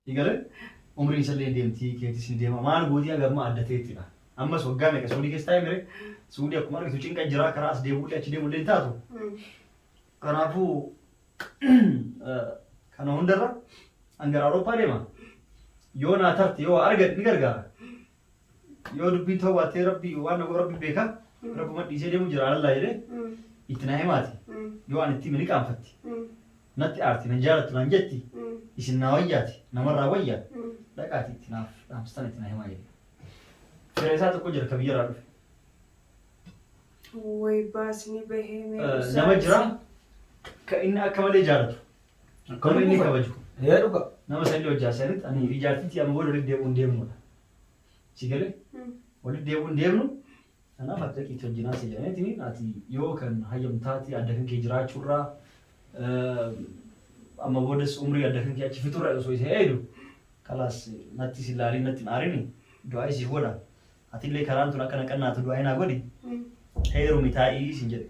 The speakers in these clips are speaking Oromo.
يقال عمري يسلي ديمتي كيتي ديما ما نقولي أجمع ما عدتي تنا أما سوقا مك سودي كستاي مري سودي أكو مرة كتوشين كجرا كراس ديبولي أشي ديبولي انتاتو كنافو كانوا هندرة أنجر أوروبا ديما يو ناترت يو أرجع نيجرجع يو دبي توا تربي وانا ربي بيكا ربي ما ديسي ديمو جرا الله يره إتناهي ماتي يو أنا تي مني كام فتي نتي أرتي نجارة نانجتي إيش النواياتي نمر ويا لا كاتي تناف أمستان إتناهي ما يره فريسات كوجر كبيرة عارف ويباسني بهمي نمجرا كإن أكمل جارته كم إني كبجو يا دوكا nama saya lihat jasarit, ani ijarti tiap mau dari dia mula. Sigale? Oleh dia nu, karena fakta kita jenis saja. Ini nanti yo kan hayam tati ada kan kejara curra, amma bodas umri ada kan kiaci fitur ada soal saya itu. Kalas nanti si lari nanti nari ni, doa si boda. Hati le karan tu nak nanti doa ina godi. Hei rumitai sinjere.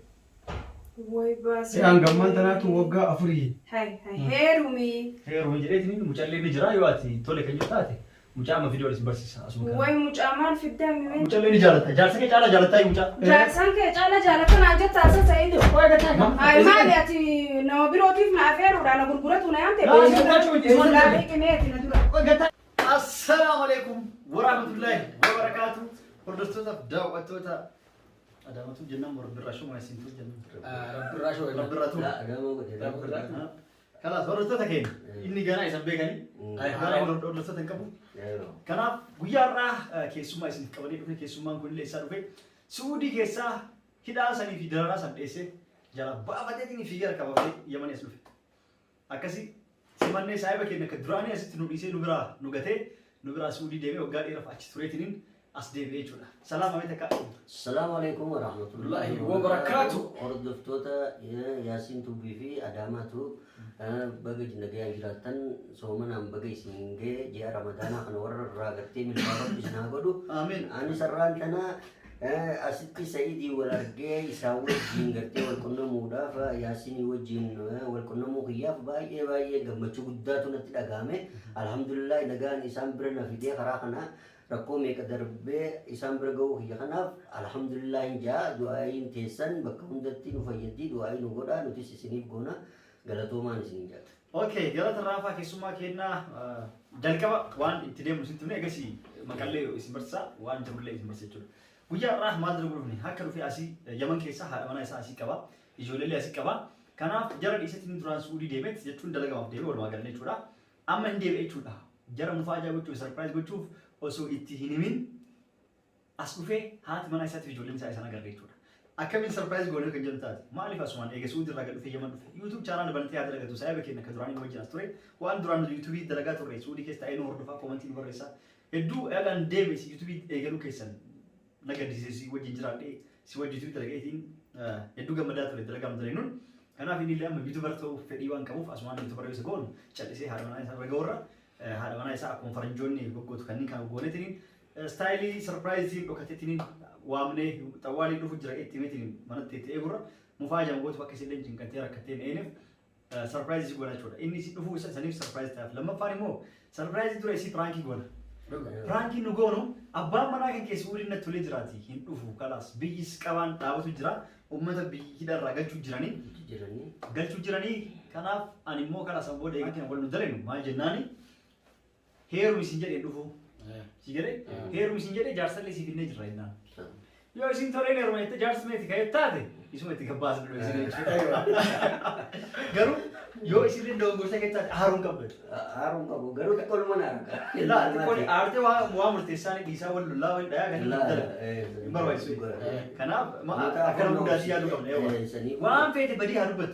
ويباسني سيان قمان تناتو وقا أفري هاي هيرومي جريت نين مجال نجرا يواتي تولي كنجتاتي مجامع فيديو اللي سبرسيس أسمع وي مجامل في الدم من مجال نجارة جالسك جالتاي مجا جالسان جالتنا جت أساس سعيد هاي ما لياتي نوبيروتيف مع فيرو أنا غرغرت ونعمت السلام عليكم ورحمة الله وبركاته بردستوتا دعوتوتا أدامتو جنة مرب الرشو ما يسينتو جنة رب الراشو رب الراتو لا أنا ما قلت رب الراشو خلاص بردستوتا كين إني جانا يسبي كني أنا بردستوتا كابو كنا ويا راه كيسو ما يسين كبري بفن كيسو ما نقول لسه رفي سودي كيسا كده سني في دراسة سنتيسه جرا بابا تيجي في غير كبابي يمن يسلف أكاسي سمعني سايبه كنا كدراني أسيت نوديسه نبرا سودي دمي وقال إيرف أشتريتنين أصدق بيجونا سلام عليكم السلام عليكم ورحمة الله وبركاته. أردفتوتا ياسين توبي في أداماتو بقى جنگيان جراتن سومن أم بقى سينجي جاء رمضان أنا ورر راغتي من بابا بجنا قدو آمين أنا سران كنا أسيتي سيدي ورقة يساوي جنگرتي والكنا مودا فياسين يوجين والكنا مخياف باي قمتشو قداتو نتي دقامي الحمد لله نقان إسان برنا في دي خراقنا رقم يقدربه إسام برجو هي خناف الحمد لله إنجا دعائين تيسن بكون درتي نفيدي دعائين وقدا نتيس سنيف قونا غلطو ما نسينجا. أوكي غلط الرافع كيسوما كينا جالكوا وان ابتدي مسنتوني أجسي مكالي اسم برسا وان جبرلي اسم برسا جل. ويا راح ما أدري بقولني هكذا في أسي يمن كيسا هذا إسا أسي كبا يجولي أسي كبا كنا جرى إسا تين دران سوري ديمت جتون دلقا ما بديه ولا ما قال لي شورا أما هندي بيشورا جرى مفاجأة بتشوف سرپرايز بتشوف osoo itti hin himin as dhufee haati mana isaatti fi ijoolleen isaa isaan agarra jechuudha. Akkamiin sarpiraayiz goonee kan jedhu taate maaliif asumaan eega suuti irraa gad dhufee yaman dhufe yuutuub chaanaalii banatee haa dalagatu saayaba keenya akka duraanii wajjin as ture waan duraan yuutuubii dalagaa turre suudii keessa taa'ee nu hordofaa koomantii nu barreessaa hedduu eegaan deeme si yuutuubii eegaluu keessan nagadisiisee si wajjin jiraadhee si wajjin yuutuubii dalagaetiin hedduu gammadaa ture dalagaa mudanii nun kanaaf inni illee amma yuutuubar ta'uuf fedhii waan qabuuf asumaan yuutuubar yoo isa goonu callisee haadha manaa isaa irra ga'uurra هذا وانا يسا أكون فرنجوني بقول كني كانوا قولتني ستايلي سرپرايزي لوكاتيني وامنه توالي لو فجر إتيمتني منت تيجورا مفاجأة بقول فكر سيلين جن كتير كتير إنف سرپرايزي قولنا شو إني سي لو سنيف سرپرايز تاف لما فارمو سرپرايزي ترى سي برانكي قولنا برانكي نقولهم أبا منا كن كسوري نتولي جراتي هن لو خلاص بيجس كمان دعوة تجرا أمة بيجي كده راجع تجراني قال تجراني كناف أنيمو كلا سامبود إيه كنا قولنا دلنا ما جناني هيرو مسنجر يدوفو سيجري هيرو مسنجر جارسل لي سيفيني جراينا يو اسين تورين هيرو ميت جارس ميت كاي تادي يسو ميت كباس بلوزين غرو يو اسين دوغور سكيتا هارون كبل غرو تقول منا لا تقول ارتي وا مرتساني ديسا ول لا وين دايا غن مر ويسو كنا ما اكرم داسي يادو كبل ايوا وان فيتي بدي هربت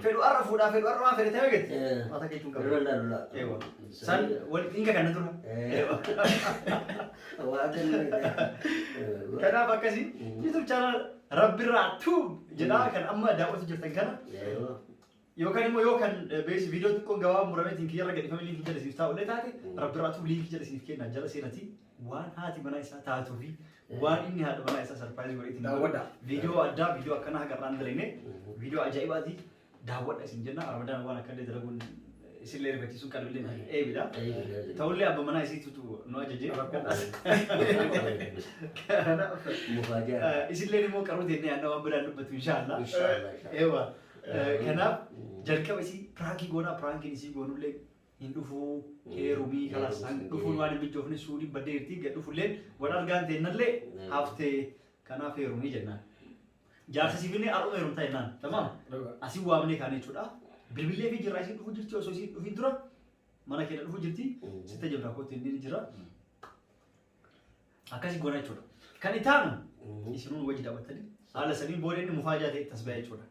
فيدو عرفوا دا فيدو عرفوا فيدو تاغت ما تاكيتون كبل لا ايوا سان ول إنك كنا ترى كنا بكسي يوتيوب channel ربي راتو جدا كان أما دعوة جرتن كنا يوكان بيس فيديو تكون جواب مرامي تنكير رجع فاميلي لينك جالس يفتح ولا تاتي ربي راتو لينك جالس يفكر نجلا سيرتي وان هاتي بنايسا تاتو في وان إني هذا بنايسا سرپرايز وريتين فيديو أدا فيديو أكنا هكذا راندلينه فيديو عجائب هذه دعوة اسم جنا رمضان وانا كده درجون isillee rifachiisuun qalbileen eebidha. Ta'ullee abba manaa isiitu nu ajajee. Isillee immoo qaruu deemnee yaadna waan biraan dubbatu inshaallah. Eewa. Kanaaf jalqaba isii pirankii goonaa pirankiin isii goonullee hin dhufuu heerumii kalaas dhufuun waan hin mijoofne suudii baddeertii gad dhufullee waan argaan teennallee haftee kanaaf heerumii jennaan. Jaarsa sibiillee har'uma heerumtaa jennaan. Tamam. Asii waamnee kaan jechuudha. Bilbilee fi jirraa isiin dhufuu jirti osoo isiin dhufin dura mana keenya dhufuu jirti sitta jabraa kootti inni jira. Akkasii goona jechuudha. Kan itaanu isinuun wajji daawwattanii haala saniin booda inni mufaajaa ta'e tasbaa jechuudha.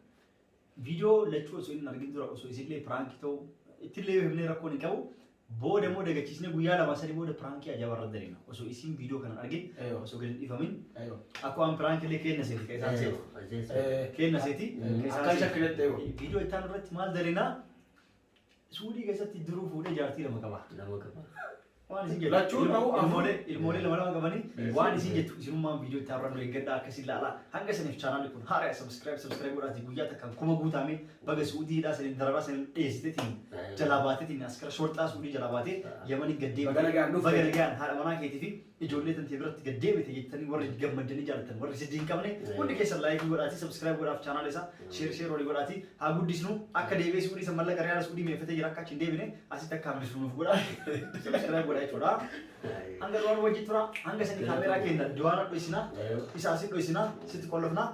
Viidiyoo lachuu osoo inni argin dura osoo isillee pirankii ta'u ittillee himnee rakkoon hin qabu. Booda immoo dagachiisnee guyyaa lama sadii booda pirankii ajaa'ibaa irra dareena. Osoo isiin viidiyoo kana argin osoo gadi dhiifamin akkuma piraankiilee kenna seeti keessaan seeti. Kenna seeti. Akka shakkilatti ta'e. Viidiyoo ittaan irratti maal dareenaa suudii keessatti duruu fuudhee jaartii lama qaba. Waan isin jettu ilmoolee lama qabanii waan isin jettu isinummaan viidiyoo ittaan irra nu eeggadhaa akkasii ilaalaa hanga saniif chaanaali kun haara subscribe godhaati guyyaa takkaan kuma guutamee baga suudiidhaa saniin darabaa saniin dhiyeessiteetiin jalaa baateetiin askara shorxaa suudii jalaa baatee yamanii gaddeebite baga nagaan haadha manaa keetii fi ijoollee tantee biratti gaddeebite jettanii warri gammadanii jaalatan warri sidii hin qabne hundi keessan laayikii godhaati subscribe godhaaf chaanaal isaa sheer olii godhaati haa guddisnu akka deebee suudii san mallaqa riyaala suudii meeffatee jira akka achi hin deebine asitti akka hambisuuf godhaa subscribe godhaa jechuudha. Hanga duwwaan wajji tura hanga sanii kaameeraa keenya duwwaan dho'isinaa isa asii dho'isinaa sitti qollofnaa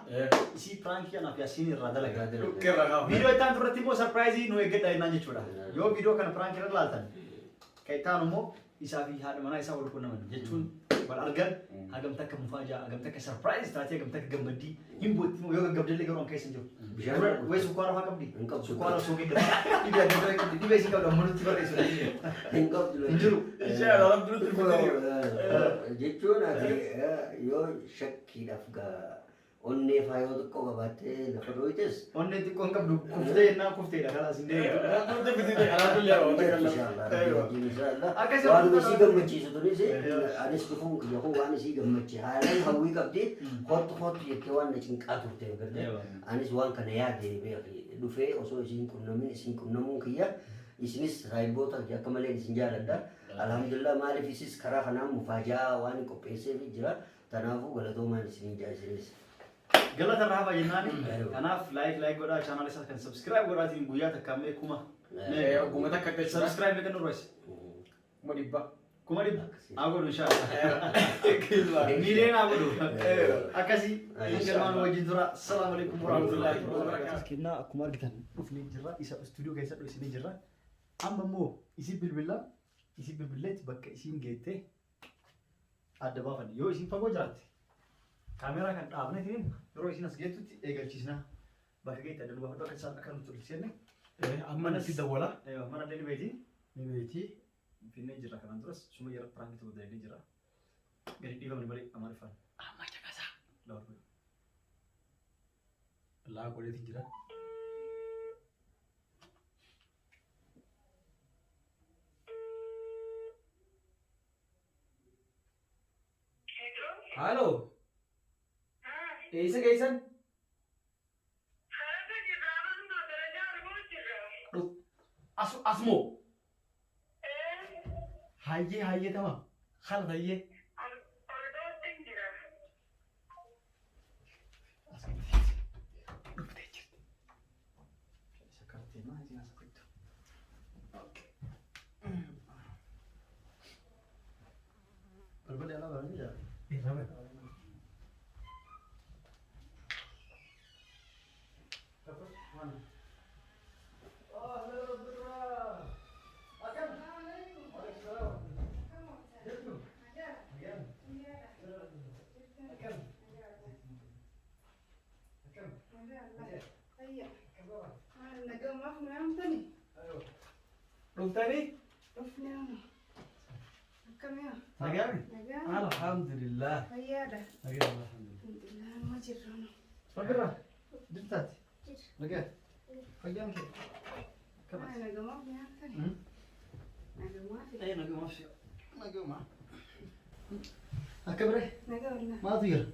isii pirankii kanaaf yaasiin irraa dalagaa. Viidiyoo ittaan turratti immoo sarpiraayizii nu eeggadha jennaan jechuudha. Yoo viidiyoo kana pirankii irra laaltan kan ittaan immoo isaa fi haadha manaa isaa wal quunnaman jechuun wal argan hagamta akka mufaajaa hagamta akka sarpiraayiz taatee hagamta akka gammaddii hin bootti yoo gaggabdallee garuu keessa hin jiru. Wayii sukkaara fa'aa qabdi. Sukkaara soogee gadi dhibee adda addaa qabdi dhibee isii qabdu amma nutti barreessu hin qabdu hin jiru. Jechuun yoo shakkiidhaaf gaa onnee faayoo xiqqoo qabaattee lafa dhooytes. Onnee xiqqoo hin qabdu kuftee yennaa kufteedha kalaas hin waan isii gammachiisu tunis anis dhufuun kiyya kun waan isii gammachi haalaan hawwii qabdi kottu jettee waan na cinqaa turte gartee anis waan kana yaade dhufee osoo isiin qunnamin isiin qunnamuun kiyya isinis saayiboota akka malee isin jaaladha. Alhamdulillah maaliif isis karaa kanaan mufaajaa waan qopheesseef jira tanaafuu galatoomaan isin jaajisireessa. Galata rafa jennaan kanaaf like godhaa channel isaa kan subscribe godhaatiin guyyaa takkaamee kuma takka ta'e subscribe kan nurreesse kuma dhibba agodu inshallah miileen agodu akkasii galmaan wajjin tura assalamu alaikum warahmatullahi wabarakatuh. Kennaa akkuma argitan dhufnee jirra isa studio keessa dho'isinee jirra amma immoo isii bilbilleetti bakka isiin geettee adda baafanne yoo isiin fagoo jiraatte kaameeraa kan dhaabnetiin yeroo isiin as geettutti eegalchiisna bakka geetti adda baafadhu akka isaan akka nuti tolchisenne amma natti dawwala mana illee ni beeti finnee jirra kanaan duras suma yeroo pirankii ta'uu danda'ee jira gadi dhiifamni malee amaariffaan amma caqasaa laawwan laa godheeti jira. Halo. Eessa geessan? Asmoo. Hayyee tamam. Haala hayyee. Dhuftee jirti. Isa kaartee maa isin as fiddu. Balballi alaa baay'ee jira. Alhamdulillah. Alhamdulillah. Alhamdulillah. Dirtaati. Nagaa. Fayyaan kee. Nagaa. Akka bire. Maatu jira.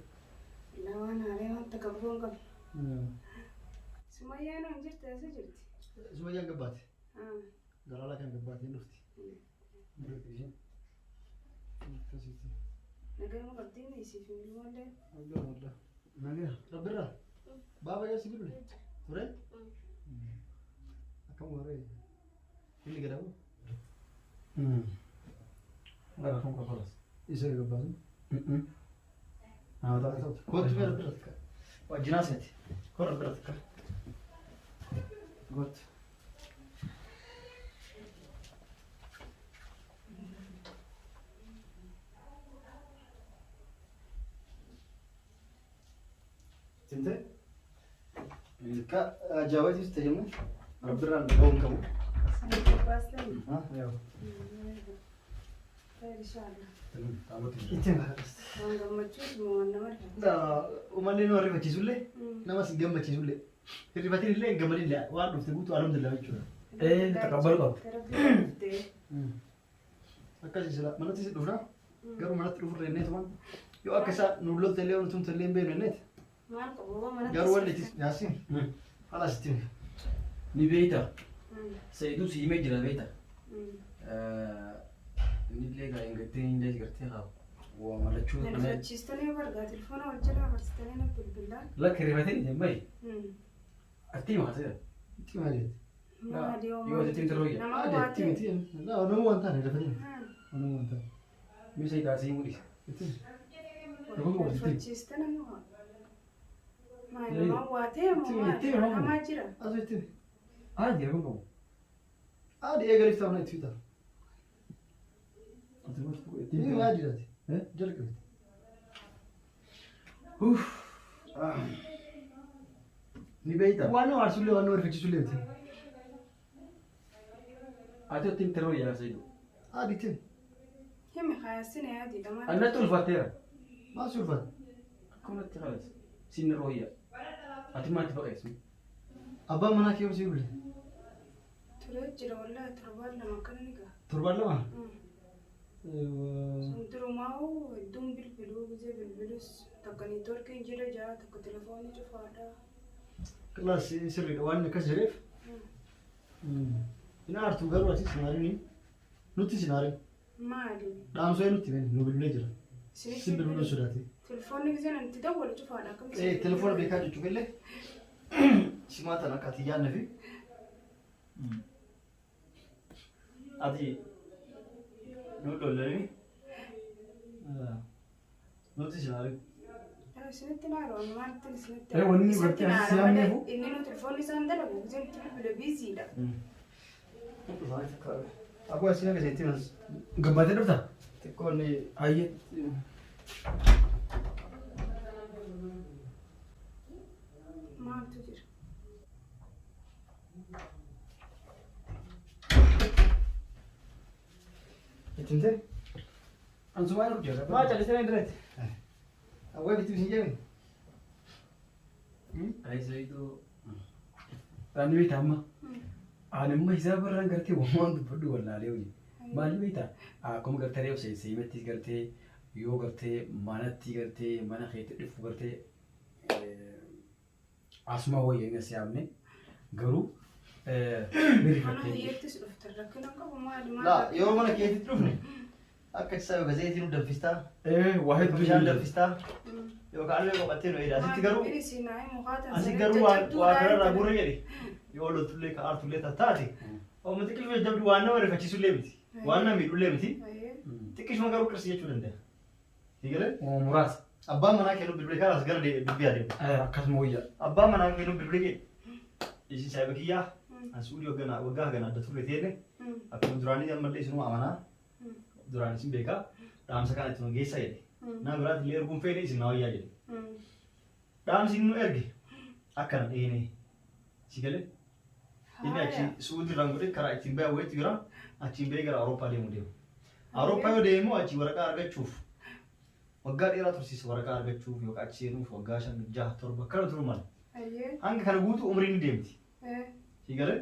Lawaan haaree wanta qabduun qabu. Sumayyaan on jirti asii jirti. Sumayyaan gabbaate. Galala kan gabbaatee dhufti. Nagaa ma qabdii miisiif hin malee. Allah Allah. Nagaa rabbirra. Baaba yaa sibilu. Ture? Akkam waree. Inni gadamu. Gara kan kokolas. Isa gabbaatu. Ah, tak. Kootu bira bira takka. Wajjinaa seeti. Korra bira takka. Gootu. Tinte? Ka jawatis tajammu. Rabbirraan dhaga'uun qabu. Baastan. Ah, yaa. Inshallah. Itti maqas. Waan gammachuus moo waan nama dhibu? Uummanni nu hirrifachiisullee nama si gammachiisullee hirrifatiin illee hin gammadillee waan dhufte guutuu alhamdulillah jechuudha. Taqabbalu qabu. Akkasii sila manatti si dhufna garuu manatti dhufurra inneetumaan yoo akka isaa nu lolte illee wanti tumte illee hin beeknu inneeti. Maal qabu manatti? Garuu wanni itti yaasiin haala sitti Ni beekta. Sayyiduu si himee jira beekta. Inni illee gaa hin gattee hin illee gartee haa waa malachuu Nani fachiistanii bargaa telefoona wal jalaa barsiistanii na bilbilaa. lakka hirrifatee jemmai atti himaatee Itti maaliiti? Maali yoo yoo ittiin tirooyya nama Itti waatee. miti. Nama waan taane hirrifatiin. Nama waan taane. misa kaasii mudhisa. Itti. Wal fachiistanii moo? Maali nama waatee moo Itti maali hamaa jira? Asu itti. Haa jira kun qabu. Adi eegaliif ta'u na itti fita. Ini nggak ada sih. Jelek itu. Ni beekta. Warna warna sulit, warna warna kecil sulit. Ati ittiin tirooyya sayyiduu. Adi itu. Himi hayaasine yaadi dhamaan. Annatti ulfaateera. Masuk Fat. Akkumatti halas. Sinni rooyya. Ati maatti baqeessu. Abang mana kau sih boleh? Turee jira wallaahi torbaan lama kan ni gaa. Turban lama. Sunturumaa'u hedduun bilbiluu gizee bilbilus takka niitoorkiin jira jaa takka telefoonni cufaadha. Kelas sirri warna kasirif. Ini artu garu asih senari ni. Nuti senari. Maali? Dalam saya nuti kan, nu bilbil aja. Simbil dulu sudah ti. Telefoonni gizee nanti dawwalu cufaadha akkam Telepon mereka cucu kelle. Si mata nak katiyan nafi. ati nu dhollanii nuti sinaarii. Isinitti naaru maalitti isinitti Wanni bartee asii siyaamneefu. inni nu telefoonni isaan dalagu gizee nuti bilbila biisiidha. Aku aslinya ke situ mas. Gabbaatee dhufta? Teko ni. Ayyee. Maaltu jira? Itu ente? Ansumaan hojjeta. Macam di sana internet. Aku itu sih jadi. Ayi sayyiduu. Ani beekta amma. Ani amma hisaabarraan gartee waan dubbadhu wallaalee hojii. Maali beekta? Akkuma gartee reefu seemattis gartee yoo gartee manatti gartee mana keetti dhufu gartee asuma wayya nga siyaamne garuu Mana birifattee. hiyyeettis dhufte rakkina qabu maali maali? Laa yeroo mana keetti dhufne akka isaa yoo gazeetii nu danfistaa Waa hedduu bishaan jaalladha. danfistaa yookaan illee qophaattee nu eeda asitti garuu Asii garuu waa kanarraa gurra jedhe yoo loltullee ka aartullee tattaate ooma xiqqishuma jabdu waan nama rifachiisullee miti waan nama miidhullee miti xiqqishuma garuu qirsi jechuu danda'a. Sigalee Muraasa. abbaan manaa kennu bilbilee kanaas gara dubbii adeemu. Akkasuma wayya. Abbaan manaa kennu bilbilee isin saayiba kiyyaa ansuudii waggaa hagana adda turre teene akkuma duraanii ammallee isinuu amanaa duraan isin beekaa dhaamsa kana itti nu geessa jedhe nama biraatti illee erguun feene isin naa wayyaa jedhe dhaamsi nu erge akkana dheene sigalee inni achi suudii irraan godhe karaa ittiin ba'e wayiitu jira achiin ba'ee gara Awurooppaa deemu deemu. Awurooppaa yoo deemu achi waraqaa argachuuf waggaa dheeraa tursiisa waraqaa argachuuf yookaan achi seenuuf waggaa 5, 6, 7 akkana turu mala. Hanga kana guutuu umriin ni deemti. Sigalee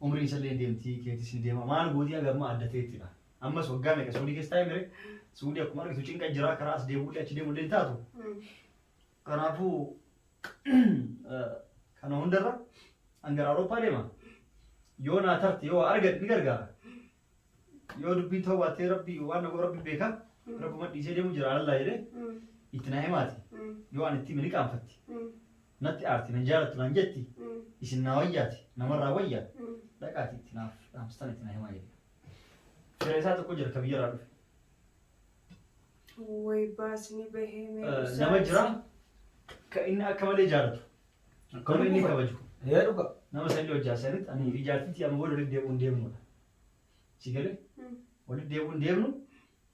umriin isallee ni deemti keetis ni deema maal gootii hanga amma adda ta'ettidha. Ammas waggaa meeqa suudii keessa taa'e mere suudii akkuma argitu cinqa jira karaa as deemullee achi deemullee hin taatu. Kanaafuu kana hundarra hanga Awurooppaa deema. yoo naa tarte yoo argate ni gargaara. Yoo dubbiin ta'uu baattee rabbi waan nagu rabbi beeka rabbuma dhiisee deemu jira alallaa jedhee itti naa himaati. Yoo ani itti mini qaanfatti natti aarti nan jaalattu naan jetti isin naa wayyaati namarraa wayyaa dhaqaati itti naaf dhaamstan itti naa himaa jedhe. Fira isaa tokko jira ka biyyarraa dhufe. Way baasni bahee Nama jira ka inni akka malee jaalatu. Nama inni kabaju. Dhuga. Nama sanii hojjaa sanitti ani ijaartitti amma booda walitti deemuun deemnudha. Si galee walitti deemuun deemnu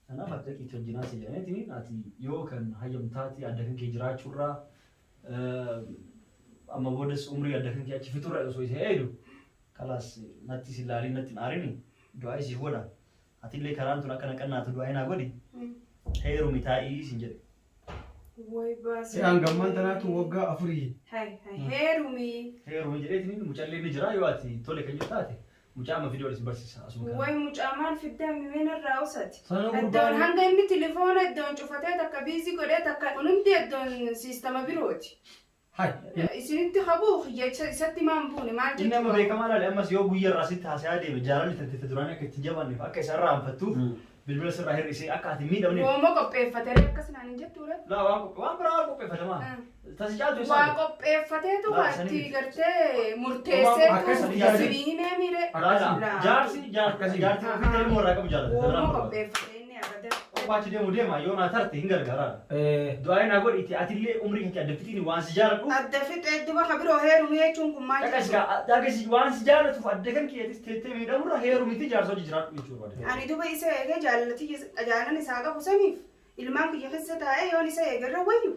kanaaf akka itti hojjinaa si jedhaneetiin ati yoo kan hayyamtaati adda kan kee jiraachuurraa amma boodas umrii adda kan kee achi fiturra osoo isa eedu kalaas natti si laalii natti hin aarini du'aa isii godha. Atillee karaan tun akka naqannaatu du'aa hinaa godhi heerumi taa'ii sin jedhe. Way baasni. Hangammaan tanaatu waggaa 4. Heerumi. Heerumi jedheetiin mucaallee ni jira yoo ati tole kan jiru taate mucaa amma viidiyoo isin barsiisa asuma kana. Way mucaa maal fiddaan mimeenarraa usati. Sana Iddoon gurbaan hanga inni telefoona iddoon cufatee takka biizii godhee takka hundi iddoon siistama birooti. hai Isinitti qabuu jecha isatti maan buune maal Inni amma beekamaa laale ammas yoo guyyarraa sitti haasa'aa deeme jaalalli tantee duraan akka itti jabaanneef akka isa irraa hanfattuuf bilbila sirraa hir'isee akka ati miidhamneef. Wooma qopheeffatee akkas naan hin jettuure. Laa waan biraa waan qopheeffatamaa. Tasi caaltu isaa. Waa qopheeffateetu Laa, waatti sanii- gartee murteesseetu akkasii yaade. siriinee mire. Jaarsi ofii ilmoo irraa qabu Wooma jaalata. qopheeffatee inni abada. Qophaatti deemu deema yoo naa tarte hin gargaara. Du'aa naa godhi itti atillee umrii kan kee adda fitiin waan si jaaladhu. Adda fixee duba kabiroo heerumee jechuun kun maal Dhagasi waan si jaalatuuf adda kan keetis teettee miidhamurra heerumiti jaarsa hojii jiraadhu jechuudha. Ani duba isa eegee jaallan isaa qabu saniif ilmaan kiyya keessa taa'ee yoon isa eegarra wayyu.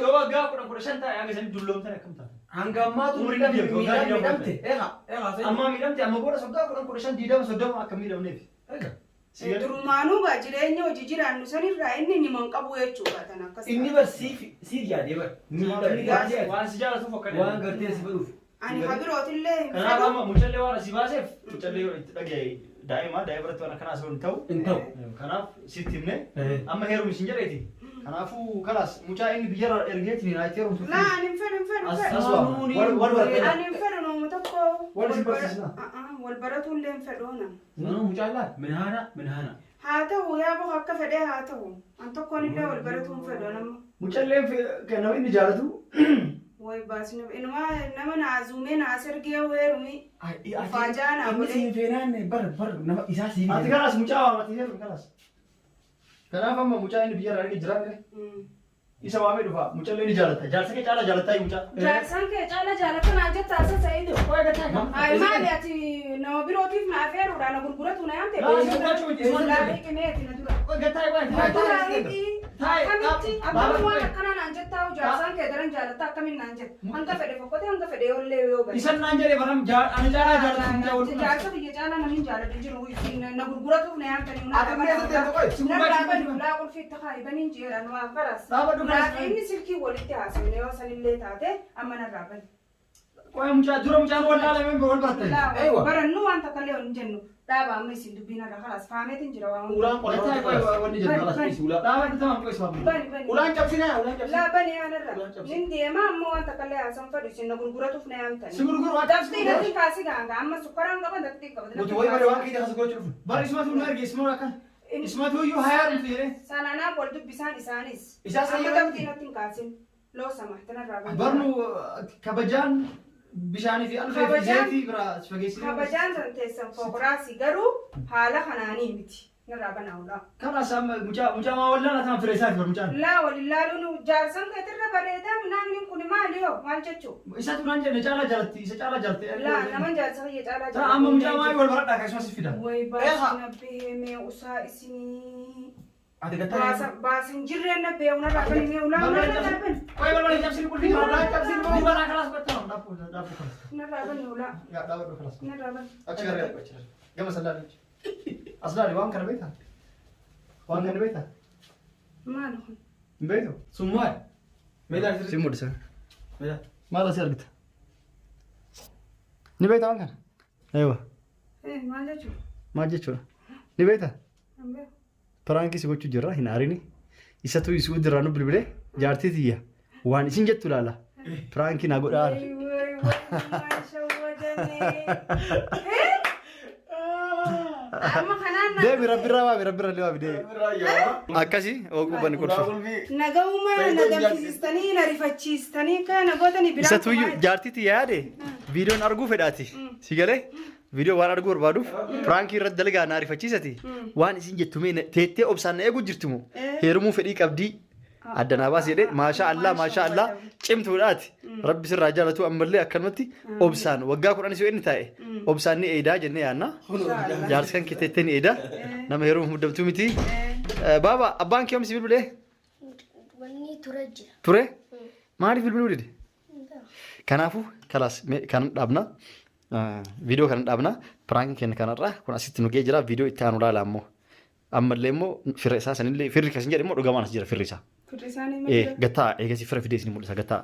Yoo waggaa 15 taa'e hanga sanii dulloomtan akkam taate. hangammaatu Umri ni deemtu, waggaa miidhamte. Amma miidhamte amma booda waggaa 15 20 akka miidhamneef. Durumaanuu gaa jireenya hojii jiraannu sanirraa inni niman qabu jechuudha tan akkas. Inni bar siif yaadee bar. Miidhamni gaazee Waan si jaalatuuf akka waan gartee si fedhuuf. Ani kabirootillee hin Kanaaf fedhu. amma mucallee waan asii baaseef mucallee itti dhagaye daa'ima biratti waan akkanaa osoo hin ta'u. Hin ta'u. Kanaaf sitti himne amma heerumi isin jedheeti. Kanaafuu kalaas mucaa inni biyyarraa ergeetiin naa itti heerumtu. Laa ani hin fedhu hin fedhu hin fedhu. Wal baratee. Ani hin fedhu nama tokko. Wal si barsiisna. Wal baratullee hin fedhu ona. Sanuu mucaalaa minhaana. Haa ta'u yaa bahu akka fedhee haa ta'u. An tokkoon illee wal baratuu hin fedhu nama. Mucalleen nama inni jaalatu. Way baasni inuma nama naazumee naas ergee weerumi. Faajaa naa Inni godhee. siin feenaan bar nama isaa siif. Ati kanaas mucaa waamati heerumi kanaas. Kanaaf amma mucaa inni biyyarraa erge jiraanne isa waamee dhufa mucallee ni jaalata. Jaarsa kee caalaa jaalataa mucaa. Jaarsan kee caala jaalatan naa jetta asa sa'idu. Ay maali ati nama birootiif na afeeruudha na gurguratu na yaamte. Islaabii qimeeti na dura. Akkamitti abbaan waan akkanaa naan jettaa jaarsan kee daran jaalatta akkamiin naan jetta. Hanga fedhe fokkotee hanga fedhe yoollee yoo gadi. Isan naan jedhee baram ani caalaa jaalatu mucaa wal Jaarsa biyya caalaa namni jaalatu jiru na gurguratuuf na yaamtanii. Laa qulfii itti kaayibaniin jeeran waan faras. Inni silkii walitti haasofne yoo sanillee taate amma narraa bani. Qoya mucaan wal laalameen wal baratan. Barannu waan takka illee hin jennu dhaaba amma isin dubbiin irra kalaas faameetiin jira waan. Ulaan cabsinaa Laa bani aanarra nin deema amma waan takka illee haasan fedhu isin na gurguratuuf na yaamtani. Si gurguru waan Daftii daftii kaasii gaanga amma sukkaraan qaban daftii qaban. Nuti wayi bare waan kiita kasgochuu dhufu. Bar ismatu nu erge ismoo akkan. Ismatu iyyuu hayaa dhufte jedhee. Sananaaf wal dubbisaan isaanis. Isaas Amma ayyuu daftii natti hin kaasin. Loo samahtanarraa bani. Barnu kabajaan bishaanii fi alfee fi zeetii biraa fageessinee. Kabajaan san teessan fookuraasii garuu haala kanaanii miti. Narraa banaa ulaa. Kanaas amma mucaa maa wallaan ataan fire isaati bar mucaan. Laa walillaaluun jaarsan keetirra bareedaa naanni kun maali yoo maal jechuu? Isatu naan jedhe caalaa jaalatti isa caalaa jaalatti. Laa nama jaarsa kiyya caalaa Taa amma mucaa maa wal baradhaa akkasumas si fida. Way baasina beemee usaa isinii. Ati gattaa. Baasin jirreen na beewu narraa kan himee ulaa narraa dhaban. Qoya balbala cabsini qulfii ulaan cabsini balbala kalaas battaam dhaabbuu kalas. Narraa ban ulaa. Yaa dhaabbadhu kalas. Narraa ban. Achi garee achi gama sallaan aslaali waan kana beektaa? Waan kana beektaa? Maal kun? Hin beektu? Summaal. Meedaa sirrii. Si mudhisa. Meedaa. Maal asii argita? Ni beektaa waan kana? Eewa. Maal jechuu? Maal jechuudha? Ni beektaa? Hin beeku. Piraanki si gochuu jirra hin aarini. Isatu isuu dirraa nu bilbilee jaartii tiyya waan isin jettu ilaala. Piraanki naa godhaa. Way maal shawwada. Amma kanaan Deebi rabbirraa waa rabbirraa deebi. Akkasi oguu bani kursu. nagahuma na gamsiistanii na rifachiistanii kana gootanii biraa. Isa tuyyu jaartitti yaade viidiyoon arguu fedhaati. Si galee viidiyoo waan arguu barbaaduuf pirankii irratti dalagaa na rifachiisati. Waan isin jettume teettee obsaan na eeguu jirtumu. Heerumuu fedhii qabdii. Addanaa baas jedhee maashaa Allah cimtuudhaati. Rabbi sirraa jaalatu ammallee akkanumatti obsaan waggaa 10 yoo inni taa'e obsaan ni eedaa jennee yaadna. Jaarsi kan kiteettee ni eedaa nama heeruma muddamtuu miti. Baaba abbaan kee omsi bilbilee? Wanni ture jira. Ture? Maaliif bilbiluu dide? Kanaafuu kalaas kan dhaabna viidiyoo kan dhaabna piraankiin keenya kanarraa kun asitti nu ga'ee jira viidiyoo itti aanu ilaala ammoo. Ammallee immoo firri isaa sanillee firri kasin jedhe immoo dhugamaan as jira firri isaa. Gattaa eegasii fira fidee isin mul'isa gattaa.